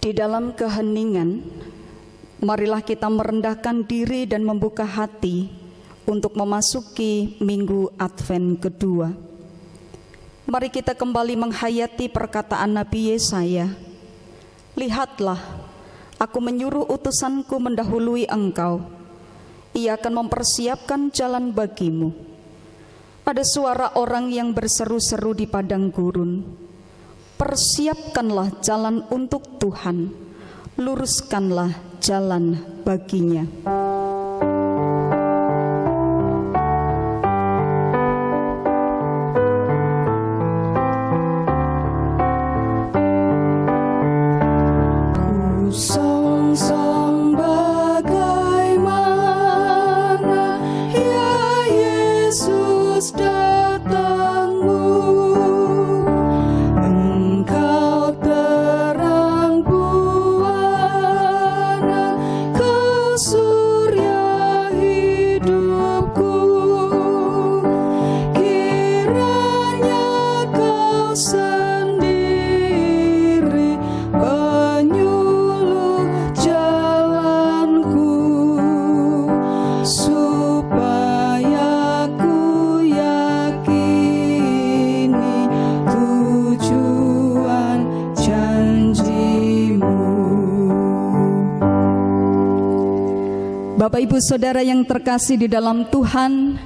Di dalam keheningan, marilah kita merendahkan diri dan membuka hati untuk memasuki minggu Advent kedua. Mari kita kembali menghayati perkataan Nabi Yesaya. Lihatlah, aku menyuruh utusanku mendahului engkau. Ia akan mempersiapkan jalan bagimu. Ada suara orang yang berseru-seru di padang gurun. Persiapkanlah jalan untuk Tuhan, luruskanlah jalan baginya. Bapak Ibu Saudara yang terkasih di dalam Tuhan,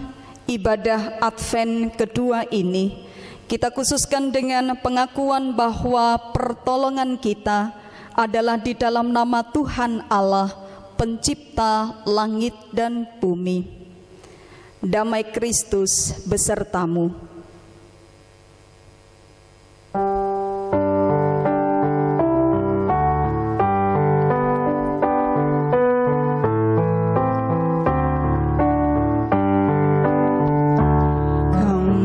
ibadah Advent kedua ini kita khususkan dengan pengakuan bahwa pertolongan kita adalah di dalam nama Tuhan Allah, pencipta langit dan bumi. Damai Kristus besertamu.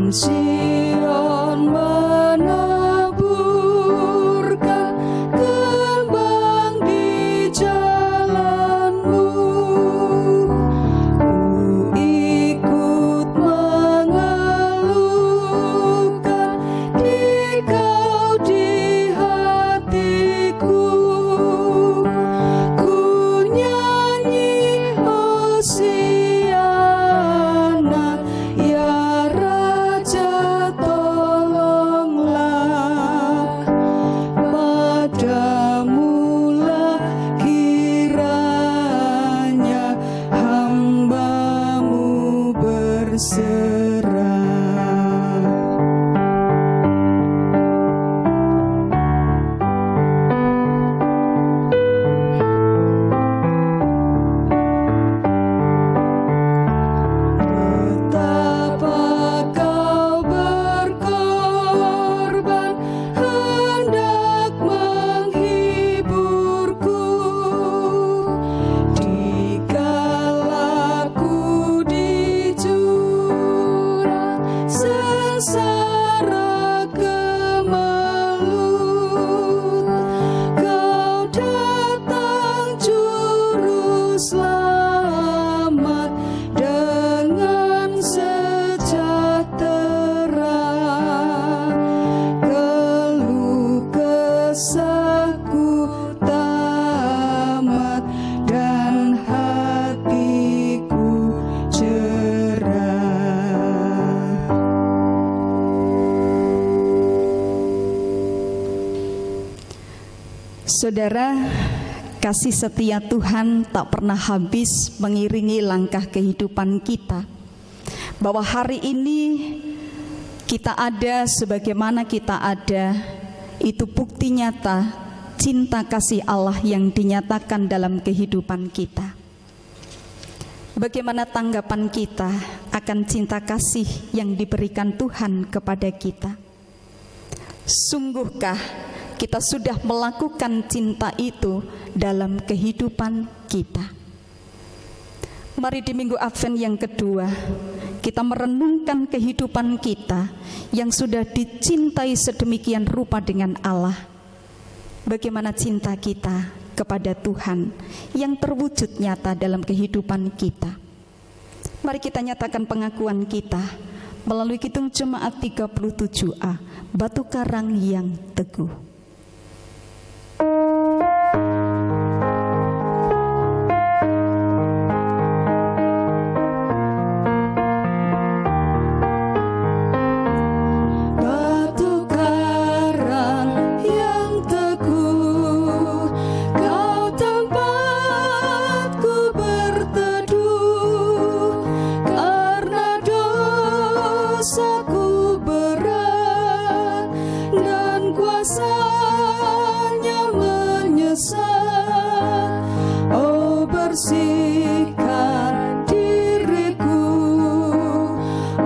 Sion menaburkan kembang di jalanmu, ku ikut mengeluhkan Dikau di hatiku, ku nyanyi Hosiana ya tolonglah, padamulah kiranya hamba-Mu berserah. Saudara, kasih setia Tuhan tak pernah habis mengiringi langkah kehidupan kita. Bahwa hari ini kita ada sebagaimana kita ada, itu bukti nyata cinta kasih Allah yang dinyatakan dalam kehidupan kita. Bagaimana tanggapan kita akan cinta kasih yang diberikan Tuhan kepada kita? Sungguhkah kita sudah melakukan cinta itu dalam kehidupan kita? Mari di minggu Advent yang kedua kita merenungkan kehidupan kita yang sudah dicintai sedemikian rupa dengan Allah. Bagaimana cinta kita kepada Tuhan yang terwujud nyata dalam kehidupan kita. Mari kita nyatakan pengakuan kita melalui Kidung Jemaat 37A, Batu Karang yang Teguh. bersihkan diriku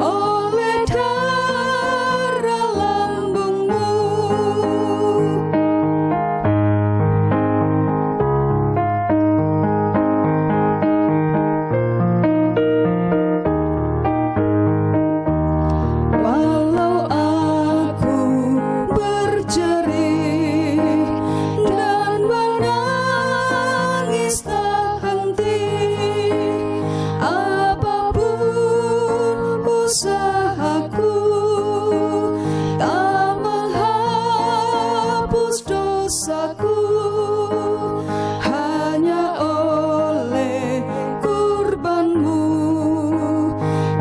oleh darah lambungmu. Walau aku berjerih dan menangis tak henti, apapun usahaku tak menghapus dosaku. Hanya oleh kurbanmu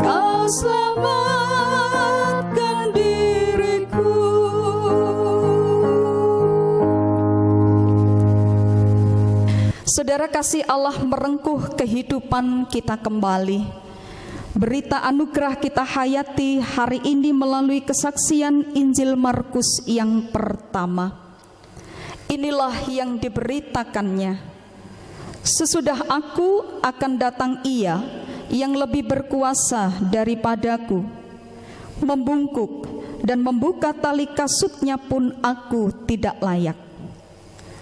kau selamatkan diriku. Saudara, kasih Allah merengkuh kehidupan kita kembali. Berita anugerah kita hayati hari ini melalui kesaksian Injil Markus yang pertama. Inilah yang diberitakannya. Sesudah aku akan datang Ia yang lebih berkuasa daripadaku. Membungkuk dan membuka tali kasutnya pun aku tidak layak.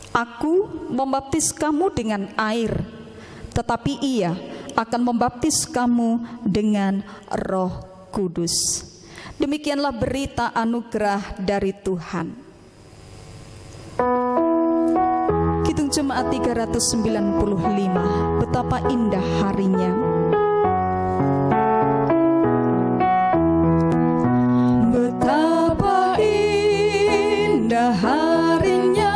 Aku membaptis kamu dengan air, tetapi Ia akan membaptis kamu dengan Roh Kudus. Demikianlah berita anugerah dari Tuhan. Kidung Jemaat 395, betapa indah harinya. Betapa indah harinya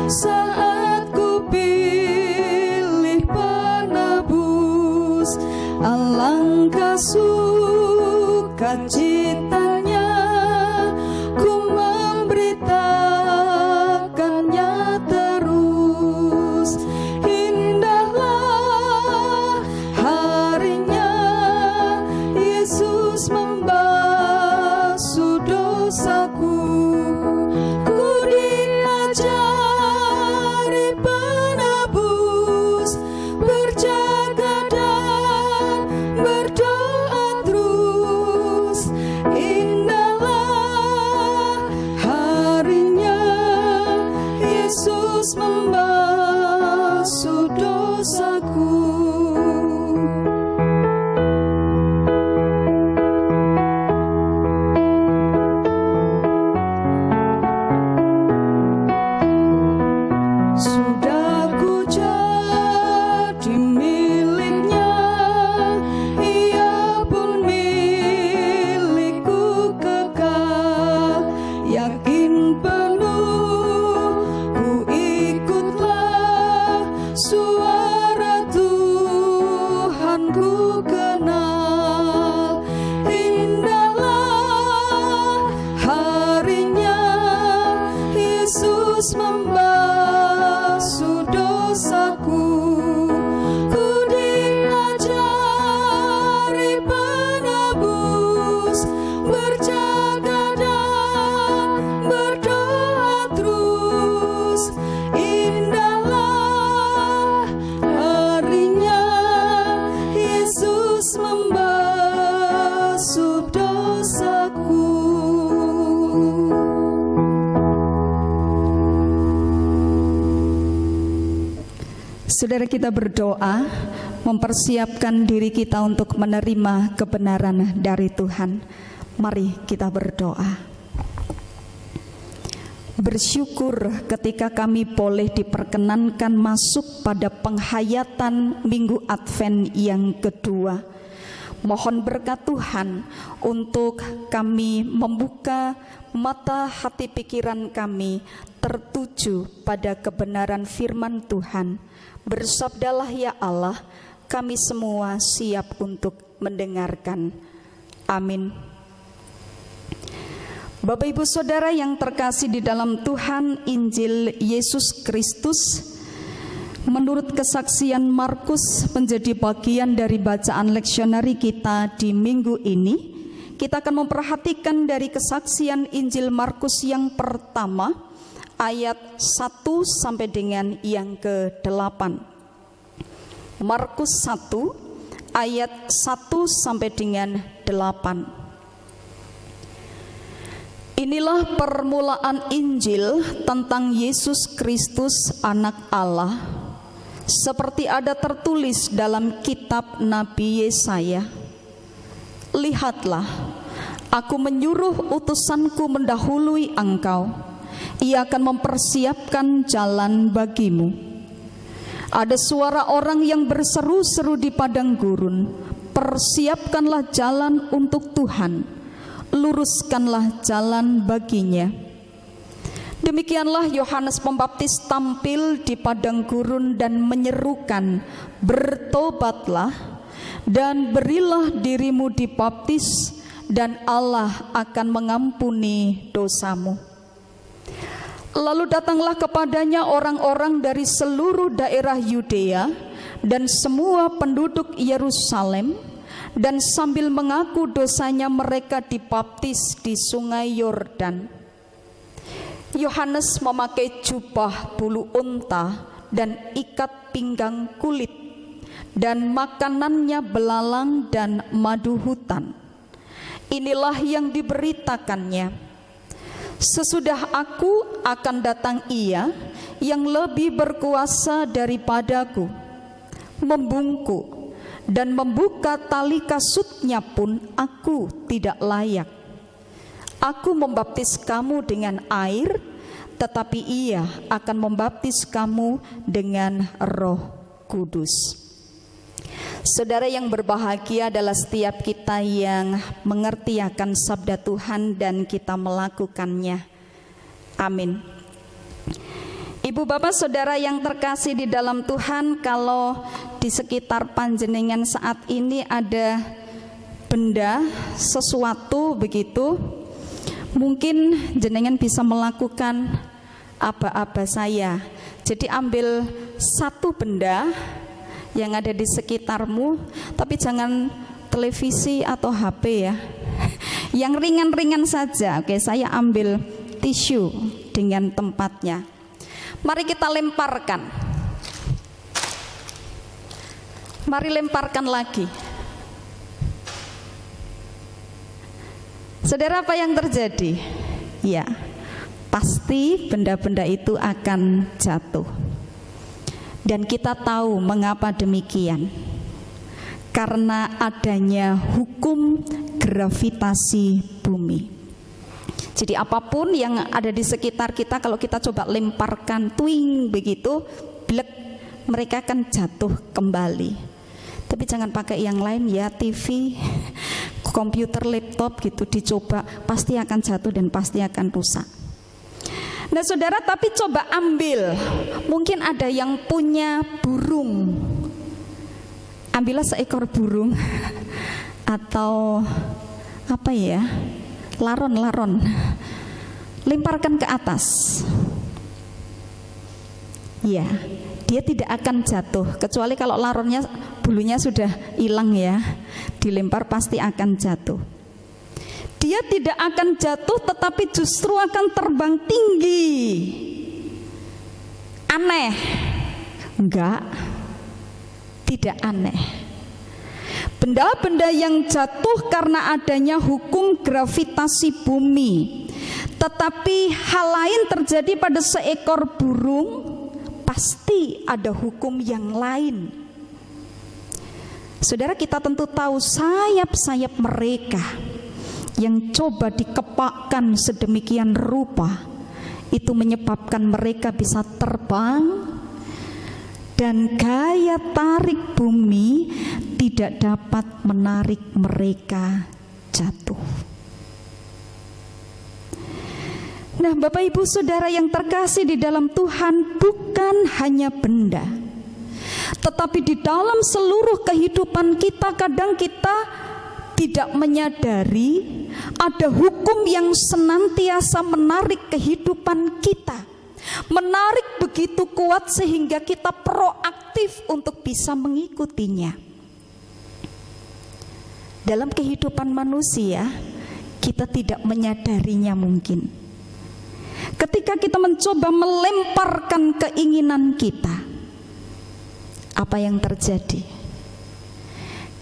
saat ku pilih penebus. Alangkah sukacitanya ku memberitakannya terus. Indahlah harinya Yesus membasuh dosaku. Ku diajari penebus, berjaga dan berdoa terus. Indahlah harinya Yesus membasuh dosaku. Sudah ku jadi miliknya, Ia pun milikku kekal. Yakin penuh ku ikutlah, suara Tuhan ku kenal. Indahlah harinya Yesus membasuh dosaku. Ku diajari penebus, berjaga dan berdoa terus. Indahlah harinya Yesus membasuh dosaku. Saudara, kita berdoa mempersiapkan diri kita untuk menerima kebenaran dari Tuhan. Mari kita berdoa. Bersyukur ketika kami boleh diperkenankan masuk pada penghayatan Minggu Advent yang kedua. Mohon berkat Tuhan untuk kami membuka mata hati pikiran kami tertuju pada kebenaran firman Tuhan. Bersabdalah ya Allah, kami semua siap untuk mendengarkan. Amin. Bapak Ibu Saudara yang terkasih di dalam Tuhan, Injil Yesus Kristus menurut kesaksian Markus menjadi bagian dari bacaan leksionari kita di minggu ini. Kita akan memperhatikan dari kesaksian Injil Markus yang pertama, ayat 1 sampai dengan yang ke-8. Markus 1 ayat 1 sampai dengan 8. Inilah permulaan Injil tentang Yesus Kristus anak Allah, seperti ada tertulis dalam kitab Nabi Yesaya. Lihatlah, aku menyuruh utusanku mendahului engkau. Ia akan mempersiapkan jalan bagimu. Ada suara orang yang berseru-seru di padang gurun, persiapkanlah jalan untuk Tuhan, luruskanlah jalan baginya. Demikianlah Yohanes Pembaptis tampil di padang gurun dan menyerukan, bertobatlah dan berilah dirimu dibaptis, dan Allah akan mengampuni dosamu. Lalu datanglah kepadanya orang-orang dari seluruh daerah Yudea dan semua penduduk Yerusalem, dan sambil mengaku dosanya mereka dibaptis di sungai Yordan. Yohanes memakai jubah bulu unta dan ikat pinggang kulit, dan makanannya belalang dan madu hutan. Inilah yang diberitakannya, sesudah aku akan datang Ia yang lebih berkuasa daripadaku, membungkuk dan membuka tali kasutnya pun aku tidak layak. Aku membaptis kamu dengan air, tetapi Ia akan membaptis kamu dengan Roh Kudus. Saudara yang berbahagia adalah setiap kita yang mengerti akan sabda Tuhan dan kita melakukannya. Amin. Ibu bapak saudara yang terkasih di dalam Tuhan, kalau di sekitar panjenengan saat ini ada benda, sesuatu begitu, mungkin jenengan bisa melakukan aba-aba saya. Jadi ambil satu benda yang ada di sekitarmu, tapi jangan televisi atau HP ya. Yang ringan-ringan saja. Oke, saya ambil tisu dengan tempatnya. Mari kita lemparkan. Mari lemparkan lagi. Saudara, apa yang terjadi? Ya, pasti benda-benda itu akan jatuh. Dan kita tahu mengapa demikian. Karena adanya hukum gravitasi bumi. Jadi apapun yang ada di sekitar kita, kalau kita coba lemparkan twing begitu, blek, mereka akan jatuh kembali. Tapi jangan pakai yang lain ya, TV, komputer, laptop gitu, dicoba pasti akan jatuh dan pasti akan rusak. Nah saudara, tapi coba ambil, mungkin ada yang punya burung, ambillah seekor burung atau apa ya, laron, lemparkan ke atas. Ya, dia tidak akan jatuh, kecuali kalau laronnya, bulunya sudah hilang ya, dilempar pasti akan jatuh. Dia tidak akan jatuh, tetapi justru akan terbang tinggi. Aneh? Enggak, tidak aneh. Benda-benda yang jatuh karena adanya hukum gravitasi bumi, tetapi hal lain terjadi pada seekor burung, pasti ada hukum yang lain. Saudara, kita tentu tahu sayap-sayap mereka yang coba dikepakkan sedemikian rupa, itu menyebabkan mereka bisa terbang, dan gaya tarik bumi tidak dapat menarik mereka jatuh. Nah, Bapak Ibu Saudara yang terkasih di dalam Tuhan, bukan hanya benda, tetapi di dalam seluruh kehidupan kita, kadang kita tidak menyadari ada hukum yang senantiasa menarik kehidupan kita, menarik begitu kuat sehingga kita proaktif untuk bisa mengikutinya. Dalam kehidupan manusia, kita tidak menyadarinya mungkin. Ketika kita mencoba melemparkan keinginan kita, apa yang terjadi?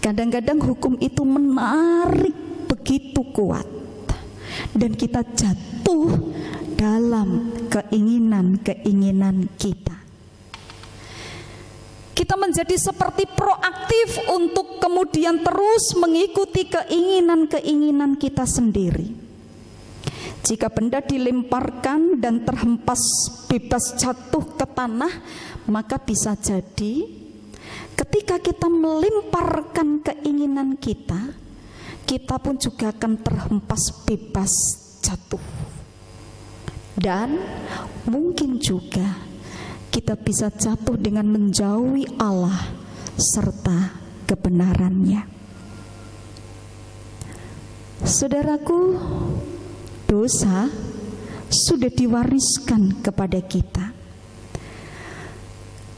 Kadang-kadang hukum itu menarik begitu kuat, dan kita jatuh dalam keinginan-keinginan kita. Kita menjadi seperti proaktif untuk kemudian terus mengikuti keinginan-keinginan kita sendiri. Jika benda dilemparkan dan terhempas bebas jatuh ke tanah, maka bisa jadi ketika kita melemparkan keinginan kita, kita pun juga akan terhempas bebas jatuh. Dan mungkin juga kita bisa jatuh dengan menjauhi Allah serta kebenarannya. Saudaraku, dosa sudah diwariskan kepada kita.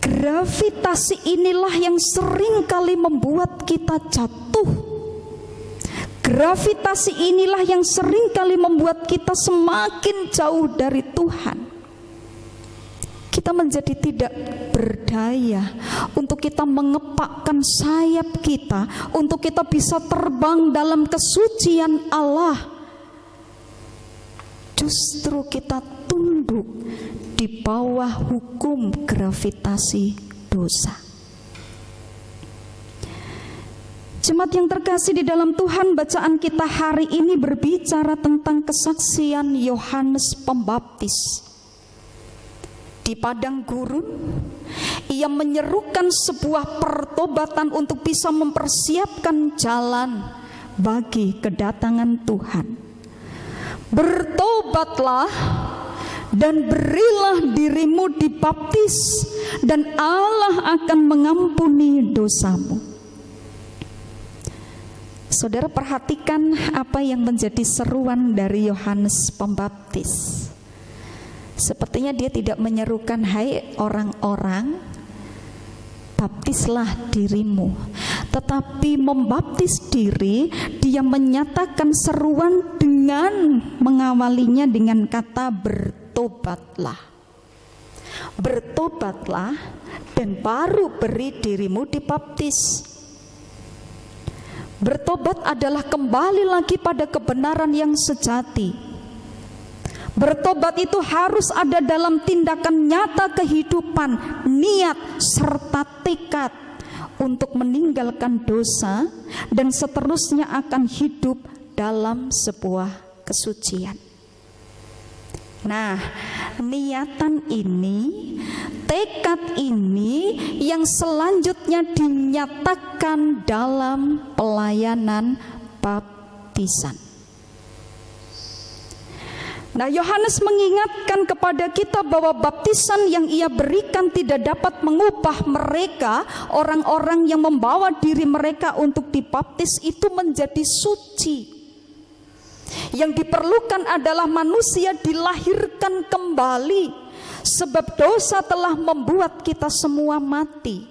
Gravitasi inilah yang sering kali membuat kita jatuh. Gravitasi inilah yang sering kali membuat kita semakin jauh dari Tuhan. Kita menjadi tidak berdaya untuk kita mengepakkan sayap kita, untuk kita bisa terbang dalam kesucian Allah. Justru kita tunduk di bawah hukum gravitasi dosa. Jemaat yang terkasih di dalam Tuhan, bacaan kita hari ini berbicara tentang kesaksian Yohanes Pembaptis. Di padang gurun, ia menyerukan sebuah pertobatan untuk bisa mempersiapkan jalan bagi kedatangan Tuhan. Bertobatlah dan berilah dirimu dibaptis, dan Allah akan mengampuni dosamu. Saudara, perhatikan apa yang menjadi seruan dari Yohanes Pembaptis. Sepertinya dia tidak menyerukan, hai orang-orang, baptislah dirimu. Tetapi membaptis diri, dia menyatakan seruan dengan mengawalinya dengan kata bertobatlah. Bertobatlah dan baru beri dirimu dibaptis. Bertobat adalah kembali lagi pada kebenaran yang sejati. Bertobat itu harus ada dalam tindakan nyata kehidupan, niat serta tekad untuk meninggalkan dosa dan seterusnya akan hidup dalam sebuah kesucian. Nah, niatan ini, tekad ini yang selanjutnya dinyatakan dalam pelayanan baptisan. Nah, Yohanes mengingatkan kepada kita bahwa baptisan yang ia berikan tidak dapat mengubah mereka, orang-orang yang membawa diri mereka untuk dibaptis itu menjadi suci. Yang diperlukan adalah manusia dilahirkan kembali, sebab dosa telah membuat kita semua mati.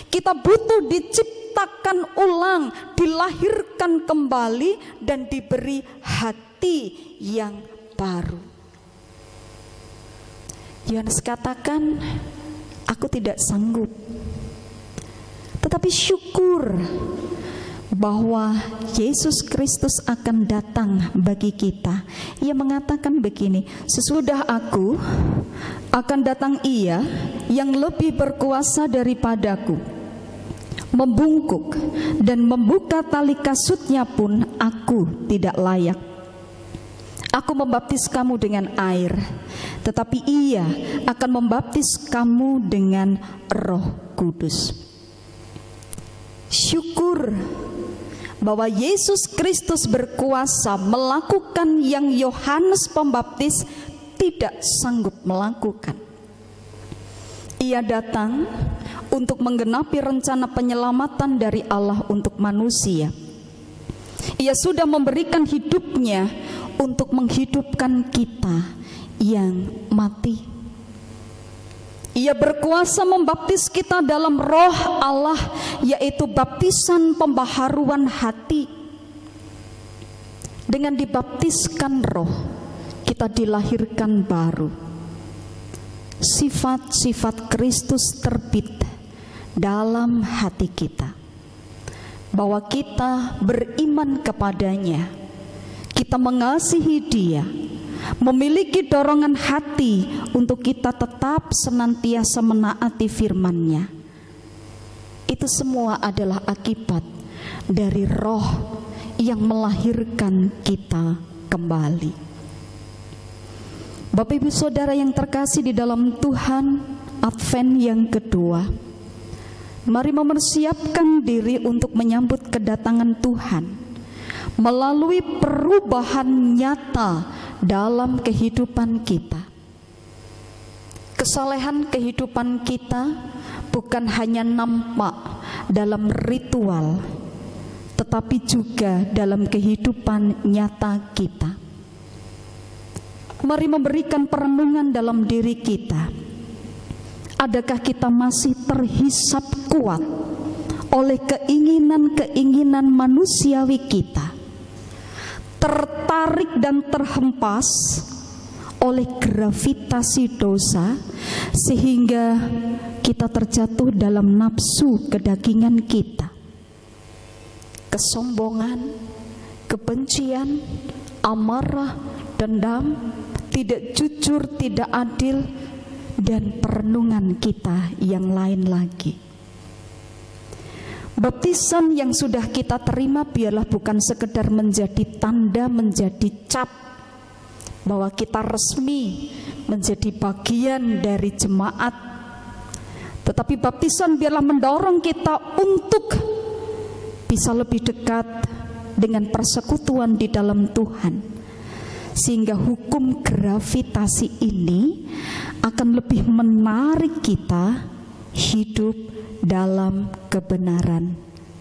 Kita butuh diciptakan ulang, dilahirkan kembali, dan diberi hati yang baru. Yohanes katakan, aku tidak sanggup, tetapi syukur bahwa Yesus Kristus akan datang bagi kita. Ia mengatakan begini, sesudah aku akan datang Ia yang lebih berkuasa daripadaku, membungkuk dan membuka tali kasutnya pun aku tidak layak. Aku membaptis kamu dengan air, tetapi Ia akan membaptis kamu dengan Roh Kudus. Syukur bahwa Yesus Kristus berkuasa melakukan yang Yohanes Pembaptis tidak sanggup melakukan. Ia datang untuk menggenapi rencana penyelamatan dari Allah untuk manusia. Ia sudah memberikan hidupnya untuk menghidupkan kita yang mati. Ia berkuasa membaptis kita dalam Roh Allah, yaitu baptisan pembaharuan hati. Dengan dibaptiskan Roh, kita dilahirkan baru. Sifat-sifat Kristus terbit dalam hati kita bahwa kita beriman kepadanya, kita mengasihi Dia, memiliki dorongan hati untuk kita tetap senantiasa menaati firman-Nya. Itu semua adalah akibat dari Roh yang melahirkan kita kembali. Bapak Ibu Saudara yang terkasih di dalam Tuhan, Advent yang kedua, mari mempersiapkan diri untuk menyambut kedatangan Tuhan melalui perubahan nyata dalam kehidupan kita. Kesalehan kehidupan kita bukan hanya nampak dalam ritual, tetapi juga dalam kehidupan nyata kita. Mari memberikan perenungan dalam diri kita. Adakah kita masih terhisap kuat oleh keinginan-keinginan manusiawi kita, tertarik dan terhempas oleh gravitasi dosa, sehingga kita terjatuh dalam nafsu kedagingan kita, kesombongan, kebencian, amarah, dendam, tidak jujur, tidak adil, dan perenungan kita yang lain lagi. Baptisan yang sudah kita terima biarlah bukan sekedar menjadi tanda, menjadi cap bahwa kita resmi menjadi bagian dari jemaat, tetapi baptisan biarlah mendorong kita untuk bisa lebih dekat dengan persekutuan di dalam Tuhan, sehingga hukum gravitasi ini akan lebih menarik kita hidup dalam kebenaran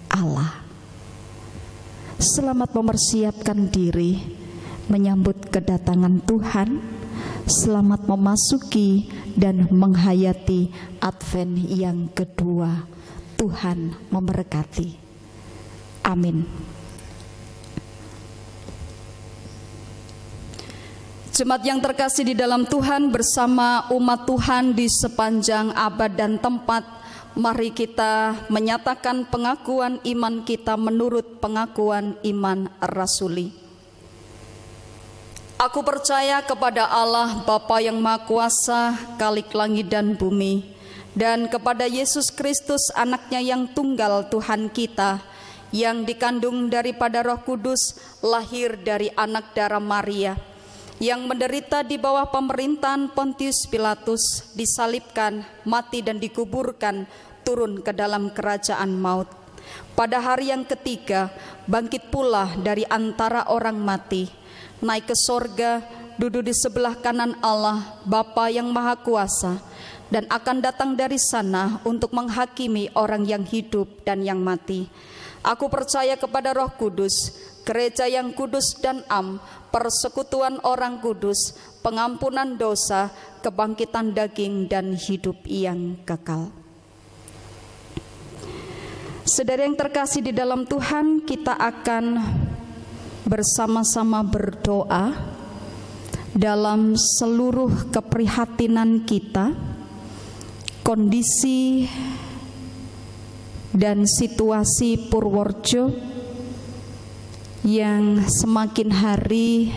Allah. Selamat mempersiapkan diri menyambut kedatangan Tuhan. Selamat memasuki dan menghayati Advent yang kedua. Tuhan memberkati. Amin. Jemaat yang terkasih di dalam Tuhan, bersama umat Tuhan di sepanjang abad dan tempat, mari kita menyatakan pengakuan iman kita menurut pengakuan iman rasuli. Aku percaya kepada Allah Bapa yang Maha Kuasa, Khalik langit dan bumi, dan kepada Yesus Kristus anaknya yang tunggal Tuhan kita, yang dikandung daripada Roh Kudus, lahir dari anak darah Maria, yang menderita di bawah pemerintahan Pontius Pilatus, disalibkan, mati dan dikuburkan, turun ke dalam kerajaan maut. Pada hari yang ketiga, bangkit pula dari antara orang mati, naik ke sorga, duduk di sebelah kanan Allah, Bapa yang Maha Kuasa, dan akan datang dari sana untuk menghakimi orang yang hidup dan yang mati. Aku percaya kepada Roh Kudus, gereja yang kudus dan am, persekutuan orang kudus, pengampunan dosa, kebangkitan daging, dan hidup yang kekal. Saudara yang terkasih di dalam Tuhan, kita akan bersama-sama berdoa dalam seluruh keprihatinan kita, kondisi dan situasi Purworejo yang semakin hari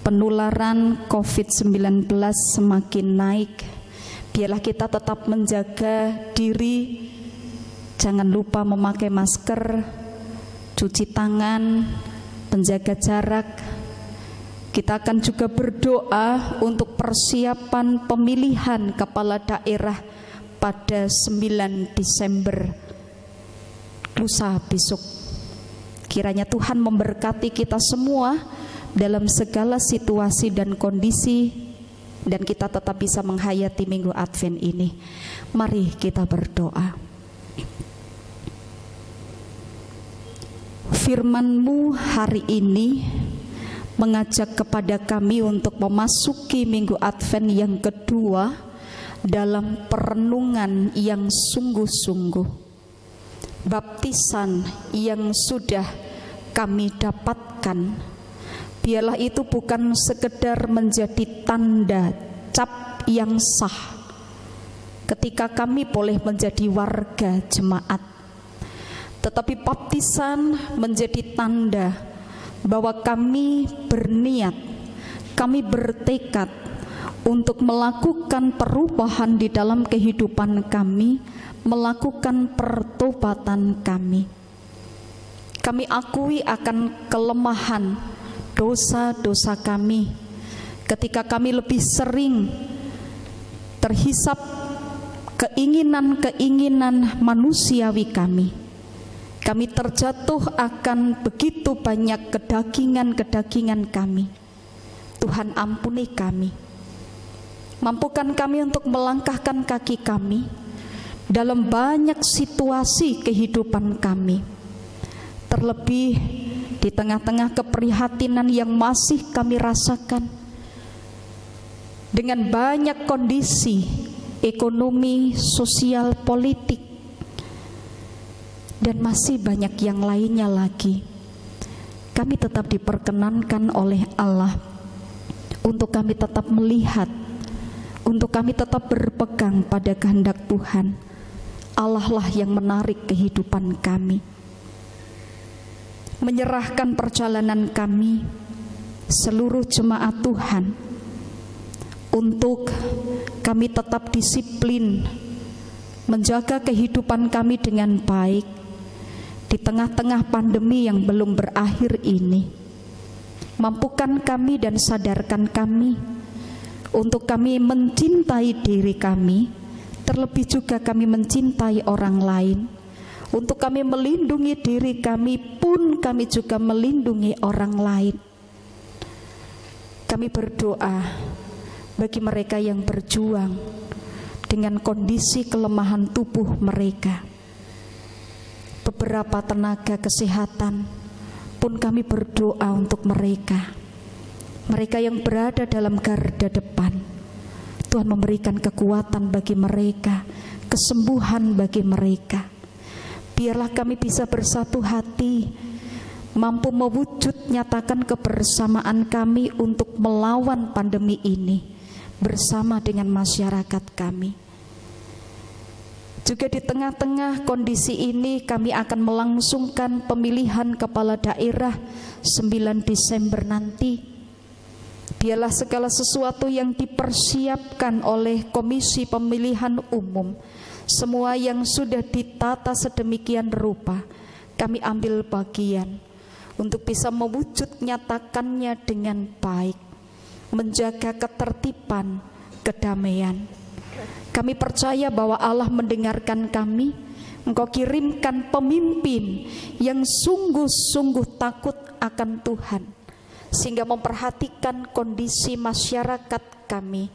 penularan COVID-19 semakin naik. Biarlah kita tetap menjaga diri, jangan lupa memakai masker, cuci tangan, menjaga jarak. Kita akan juga berdoa untuk persiapan pemilihan kepala daerah pada 9 Desember lusa besok. Kiranya Tuhan memberkati kita semua dalam segala situasi dan kondisi, dan kita tetap bisa menghayati minggu Advent ini. Mari kita berdoa. Firman-Mu hari ini mengajak kepada kami untuk memasuki minggu Advent yang kedua dalam perenungan yang sungguh-sungguh. Baptisan yang sudah kami dapatkan, biarlah itu bukan sekedar menjadi tanda cap yang sah, ketika kami boleh menjadi warga jemaat. Tetapi baptisan menjadi tanda bahwa kami berniat, kami bertekad untuk melakukan perubahan di dalam kehidupan kami, melakukan pertobatan kami. Kami akui akan kelemahan dosa-dosa kami ketika kami lebih sering terhisap keinginan-keinginan manusiawi kami. Kami terjatuh akan begitu banyak kedagingan-kedagingan kami. Tuhan ampuni kami. Mampukan kami untuk melangkahkan kaki kami dalam banyak situasi kehidupan kami. Terlebih di tengah-tengah keprihatinan yang masih kami rasakan, dengan banyak kondisi ekonomi, sosial, politik, dan masih banyak yang lainnya lagi, kami tetap diperkenankan oleh Allah untuk kami tetap melihat, untuk kami tetap berpegang pada kehendak Tuhan. Allah lah yang menarik kehidupan kami, menyerahkan perjalanan kami, seluruh jemaat Tuhan, untuk kami tetap disiplin menjaga kehidupan kami dengan baik di tengah-tengah pandemi yang belum berakhir ini. Mampukan kami dan sadarkan kami untuk kami mencintai diri kami, terlebih juga kami mencintai orang lain. Untuk kami melindungi diri kami pun kami juga melindungi orang lain. Kami berdoa bagi mereka yang berjuang dengan kondisi kelemahan tubuh mereka. Beberapa tenaga kesehatan pun kami berdoa untuk mereka. Mereka yang berada dalam garda depan, Tuhan memberikan kekuatan bagi mereka, kesembuhan bagi mereka. Biarlah kami bisa bersatu hati, mampu mewujud nyatakan kebersamaan kami untuk melawan pandemi ini bersama dengan masyarakat kami. Juga di tengah-tengah kondisi ini kami akan melangsungkan pemilihan kepala daerah 9 Desember nanti. Biarlah segala sesuatu yang dipersiapkan oleh Komisi Pemilihan Umum, semua yang sudah ditata sedemikian rupa, kami ambil bagian untuk bisa mewujud nyatakannya dengan baik, menjaga ketertiban, kedamaian. Kami percaya bahwa Allah mendengarkan kami. Engkau kirimkan pemimpin yang sungguh-sungguh takut akan Tuhan, sehingga memperhatikan kondisi masyarakat kami,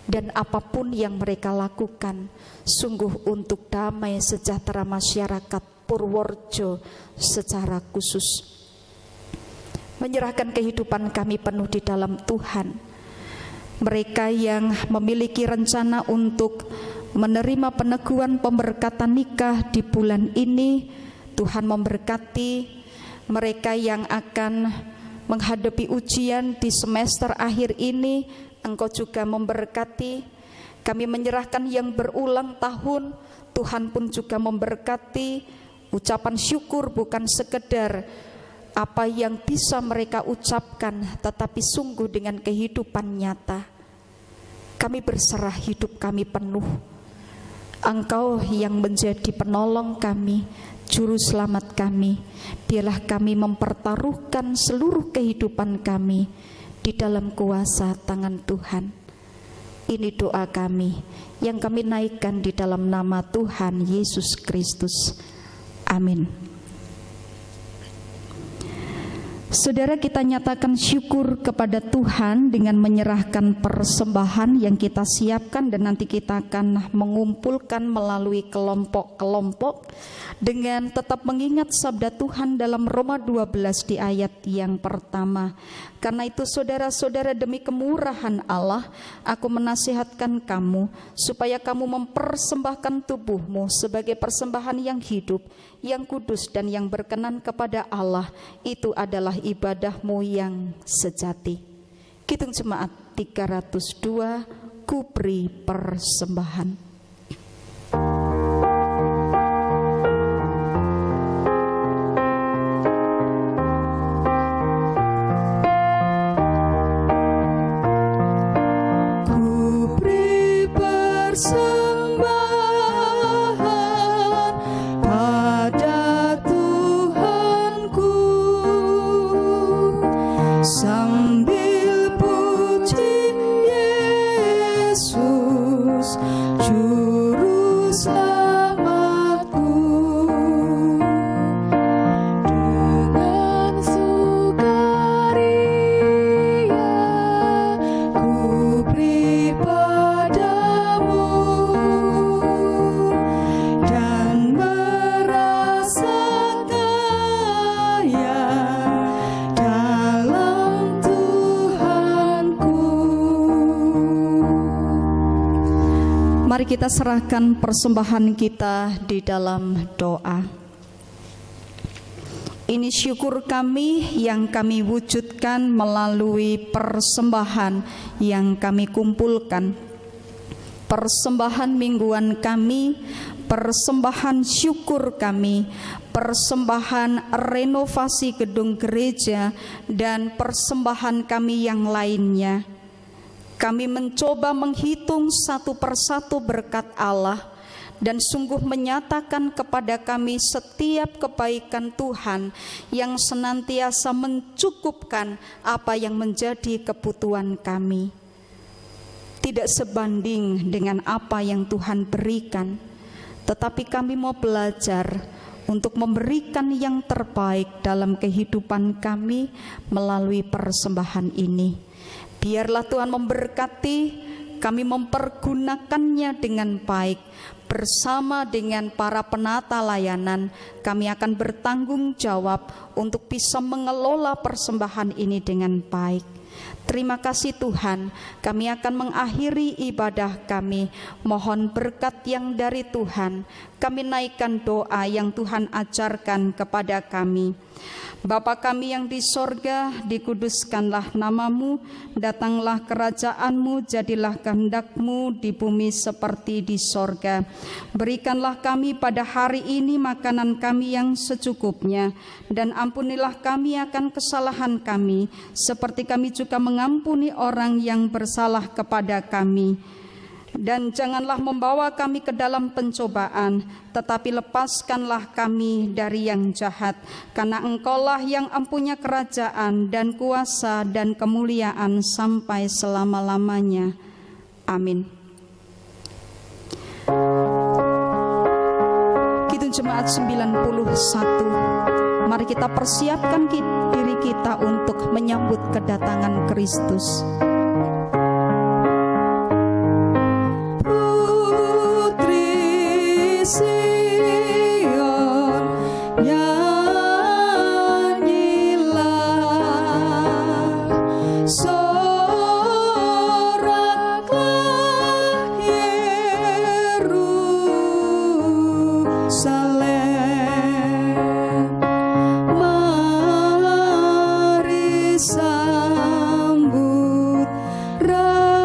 dan apapun yang mereka lakukan sungguh untuk damai sejahtera masyarakat Purworejo secara khusus. Menyerahkan kehidupan kami penuh di dalam Tuhan. Mereka yang memiliki rencana untuk menerima peneguhan pemberkatan nikah di bulan ini, Tuhan memberkati. Mereka yang akan menghadapi ujian di semester akhir ini, Engkau juga memberkati. Kami menyerahkan yang berulang tahun, Tuhan pun juga memberkati. Ucapan syukur bukan sekedar apa yang bisa mereka ucapkan, tetapi sungguh dengan kehidupan nyata. Kami berserah hidup kami penuh. Engkau yang menjadi penolong kami, juru selamat kami. Biarlah kami mempertaruhkan seluruh kehidupan kami di dalam kuasa tangan Tuhan. Ini doa kami yang kami naikkan di dalam nama Tuhan Yesus Kristus. Amin. Saudara, kita nyatakan syukur kepada Tuhan dengan menyerahkan persembahan yang kita siapkan, dan nanti kita akan mengumpulkan melalui kelompok-kelompok dengan tetap mengingat sabda Tuhan dalam Roma 12 di ayat yang pertama. Karena itu saudara-saudara, demi kemurahan Allah, aku menasihatkan kamu supaya kamu mempersembahkan tubuhmu sebagai persembahan yang hidup, yang kudus dan yang berkenan kepada Allah. Itu adalah ibadahmu yang sejati. Kidung Jemaat 302, Kuberi Persembahan. kita serahkan persembahan kita di dalam doa. Ini syukur kami yang kami wujudkan melalui persembahan yang kami kumpulkan. Persembahan mingguan kami, persembahan syukur kami, persembahan renovasi gedung gereja, dan persembahan kami yang lainnya. Kami mencoba menghitung satu persatu berkat Allah dan sungguh menyatakan kepada kami setiap kebaikan Tuhan yang senantiasa mencukupkan apa yang menjadi kebutuhan kami. Tidak sebanding dengan apa yang Tuhan berikan, tetapi kami mau belajar untuk memberikan yang terbaik dalam kehidupan kami melalui persembahan ini. Biarlah Tuhan memberkati, kami mempergunakannya dengan baik. Bersama dengan para penata layanan, kami akan bertanggung jawab untuk bisa mengelola persembahan ini dengan baik. Terima kasih Tuhan, kami akan mengakhiri ibadah kami. Mohon berkat yang dari Tuhan. Kami naikkan doa yang Tuhan ajarkan kepada kami. Bapa kami yang di sorga, dikuduskanlah namamu, datanglah kerajaanmu, jadilah kehendakmu di bumi seperti di sorga. Berikanlah kami pada hari ini makanan kami yang secukupnya, dan ampunilah kami akan kesalahan kami, seperti kami juga mengampuni orang yang bersalah kepada kami. Dan janganlah membawa kami ke dalam pencobaan, tetapi lepaskanlah kami dari yang jahat. Karena Engkaulah yang empunya kerajaan dan kuasa dan kemuliaan sampai selama-lamanya. Amin. Kidung Jemaat 91. Mari kita persiapkan diri kita untuk menyambut kedatangan Kristus. Sion, nyanyilah, soraklah Yerusalem, mari sambut Rajamu.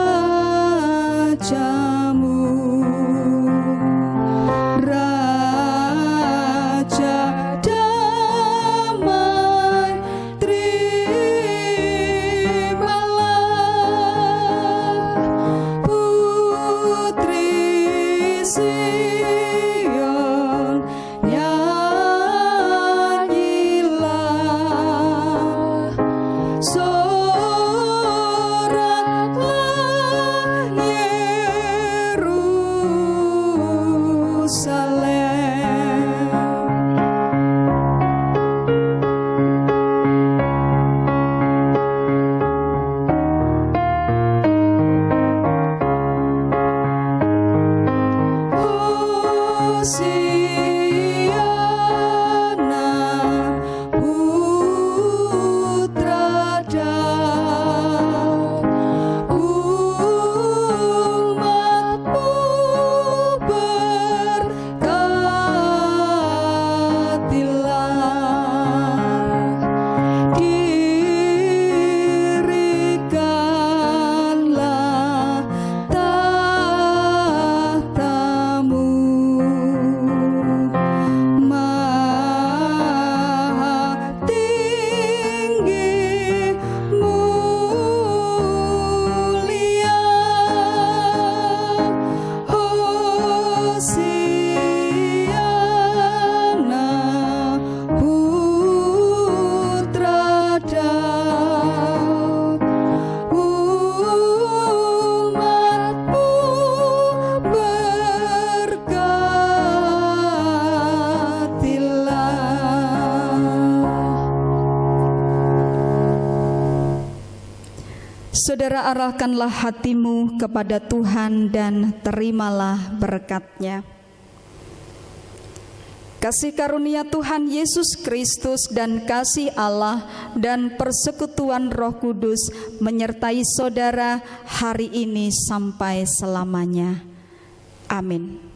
Saudara, arahkanlah hatimu kepada Tuhan dan terimalah berkat-Nya. Kasih karunia Tuhan Yesus Kristus dan kasih Allah dan persekutuan Roh Kudus menyertai saudara hari ini sampai selamanya. Amin.